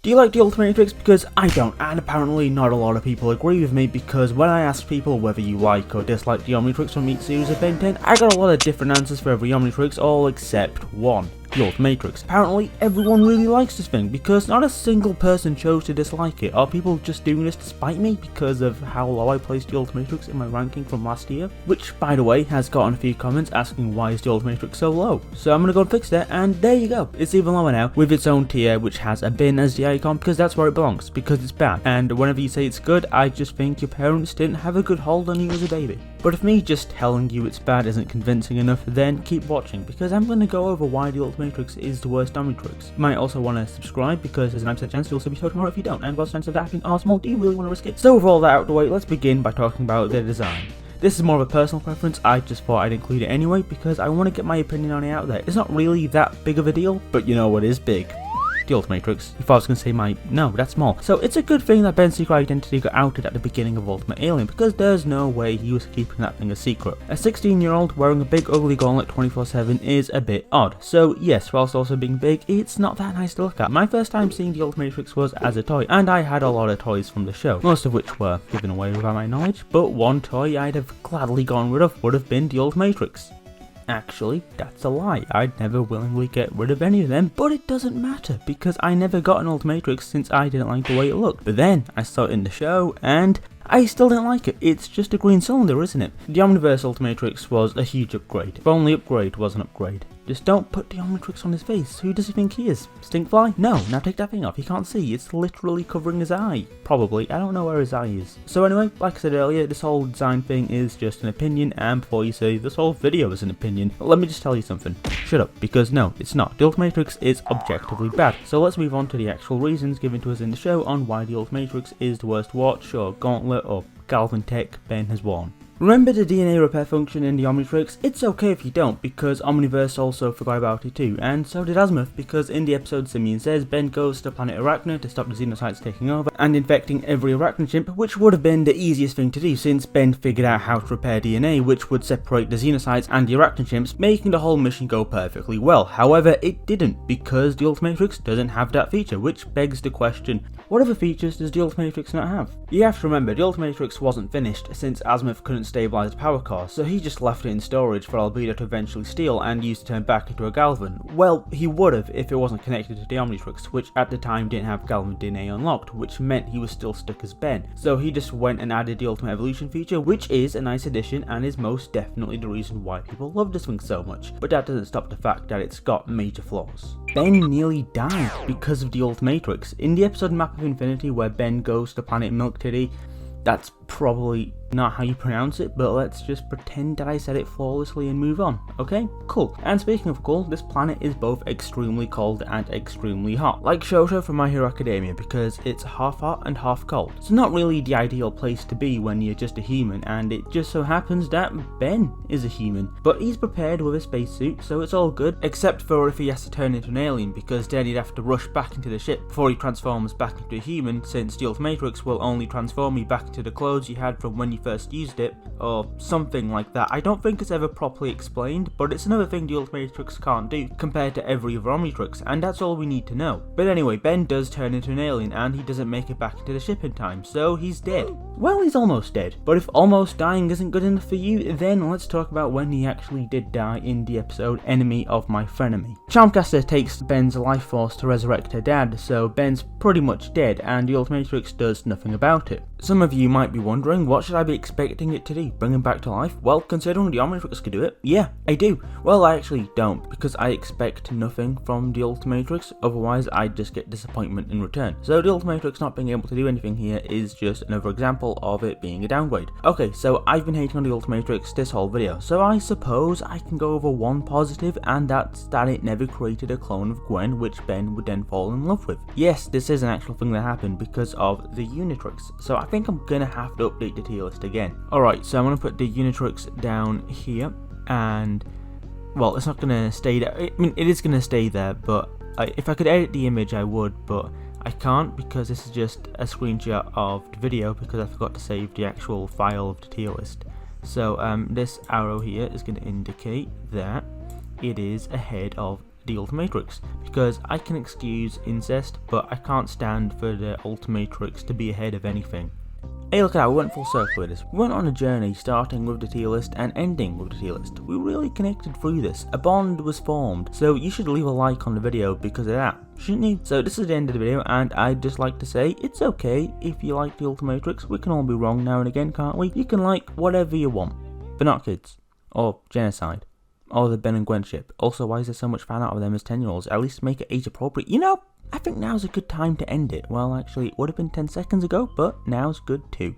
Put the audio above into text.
Do you like the Ultimatrix? Because I don't, and apparently not a lot of people agree with me, because when I asked people whether you like or dislike the Omnitrix from each series of Ben 10, I got a lot of different answers for every Omnitrix, all except one. The Ultimatrix. Apparently everyone really likes this thing, because not a single person chose to dislike it. Are people just doing this to spite me because of how low I placed the Ultimatrix in my ranking from last year? Which, by the way, has gotten a few comments asking why is the Ultimatrix so low. So I'm gonna go and fix that, and there you go. It's even lower now, with its own tier which has a bin as the icon, because that's where it belongs, because it's bad. And whenever you say it's good, I just think your parents didn't have a good hold on you as a baby. But if me just telling you it's bad isn't convincing enough, then keep watching, because I'm gonna go over why the Ultimatrix is the worst Omnitrix. You might also want to subscribe, because there's a 9% chance you'll still be so tomorrow if you don't, and what's the chance of that being awesome? Do you really want to risk it? So with all that out of the way, let's begin by talking about the design. This is more of a personal preference. I just thought I'd include it anyway, because I want to get my opinion on it out there. It's not really that big of a deal, but you know what is big? The Ultimatrix. You thought I was going to say no, that's small. So it's a good thing that Ben's secret identity got outed at the beginning of Ultimate Alien, because there's no way he was keeping that thing a secret. A 16-year-old wearing a big ugly gauntlet 24/7 is a bit odd. So yes, whilst also being big, it's not that nice to look at. My first time seeing the Ultimatrix was as a toy, and I had a lot of toys from the show, most of which were given away without my knowledge, but one toy I'd have gladly gone rid of would have been the Ultimatrix. Actually, that's a lie. I'd never willingly get rid of any of them, but it doesn't matter, because I never got an Ultimatrix since I didn't like the way it looked. But then, I saw it in the show, and I still didn't like it. It's just a green cylinder, isn't it? The Omniverse Ultimatrix was a huge upgrade. If only upgrade was an upgrade. Just don't put the Omnitrix on his face. Who does he think he is? Stinkfly? No, now take that thing off. He can't see. It's literally covering his eye. Probably. I don't know where his eye is. So anyway, like I said earlier, this whole design thing is just an opinion, and before you say this whole video is an opinion, let me just tell you something. Shut up, because no, it's not. The Ultimatrix is objectively bad. So let's move on to the actual reasons given to us in the show on why the Ultimatrix is the worst watch or gauntlet or Galvan tech Ben has worn. Remember the DNA repair function in the Omnitrix? It's okay if you don't, because Omniverse also forgot about it too, and so did Azimuth, because in the episode Simeon Says, Ben goes to planet Arachna to stop the xenocytes taking over and infecting every Arachna chimp, which would have been the easiest thing to do since Ben figured out how to repair DNA which would separate the xenocytes and the Arachna chimps, making the whole mission go perfectly well. However, it didn't, because the Ultimatrix doesn't have that feature, which begs the question, what other features does the Ultimatrix not have? You have to remember, the Ultimatrix wasn't finished since Azimuth couldn't stabilize the power core, so he just left it in storage for Albedo to eventually steal and use to turn back into a Galvan. Well, he would have if it wasn't connected to the Omnitrix, which at the time didn't have Galvan DNA unlocked, which meant he was still stuck as Ben. So he just went and added the Ultimate Evolution feature, which is a nice addition and is most definitely the reason why people love this thing so much, but that doesn't stop the fact that it's got major flaws. Ben nearly died because of the Ultimatrix. In the episode Map of Infinity where Ben goes to planet Milk Titty, that's probably not how you pronounce it, but let's just pretend that I said it flawlessly and move on, okay? Cool. And speaking of cool, this planet is both extremely cold and extremely hot, like Shosho from My Hero Academia, because it's half hot and half cold. So not really the ideal place to be when you're just a human, and it just so happens that Ben is a human. But he's prepared with a spacesuit, so it's all good, except for if he has to turn into an alien, because then he'd have to rush back into the ship before he transforms back into a human, since the Ultimatrix will only transform you back into the clothes you had from when you first used it, or something like that. I don't think it's ever properly explained, but it's another thing the Ultimatrix can't do compared to every other Omnitrix, and that's all we need to know. But anyway, Ben does turn into an alien and he doesn't make it back into the ship in time, so he's dead. Well, he's almost dead. But if almost dying isn't good enough for you, then let's talk about when he actually did die in the episode Enemy of My Frenemy. Charmcaster takes Ben's life force to resurrect her dad, so Ben's pretty much dead and the Ultimatrix does nothing about it. Some of you might be wondering, what should I be expecting it to do? Bring him back to life? Well, considering the Omnitrix could do it, yeah, I do. Well, I actually don't, because I expect nothing from the Ultimatrix, otherwise I'd just get disappointment in return. So the Ultimatrix not being able to do anything here is just another example of it being a downgrade. Okay, so I've been hating on the Ultimatrix this whole video, so I suppose I can go over one positive, and that's that it never created a clone of Gwen, which Ben would then fall in love with. Yes, this is an actual thing that happened because of the Unitrix, so I think I'm gonna have to update the tier list again. Alright, so I'm gonna put the Unitrix down here, and well, it's not gonna stay there. I mean, it is gonna stay there, but if I could edit the image I would, but I can't because this is just a screenshot of the video because I forgot to save the actual file of the tier list. So this arrow here is going to indicate that it is ahead of the Ultimatrix, because I can excuse incest, but I can't stand for the Ultimatrix to be ahead of anything. Hey, look at that, we went full circle with this. We went on a journey starting with the tier list and ending with the tier list. We really connected through this. A bond was formed, so you should leave a like on the video because of that, shouldn't you? So this is the end of the video, and I'd just like to say it's okay if you like the Ultimatrix. We can all be wrong now and again, can't we? You can like whatever you want, but not kids, or genocide, or the Ben and Gwen ship. Also, why is there so much fan art of them as 10-year-olds? At least make it age appropriate. You know, I think now's a good time to end it. Well, actually, it would have been 10 seconds ago, but now's good too.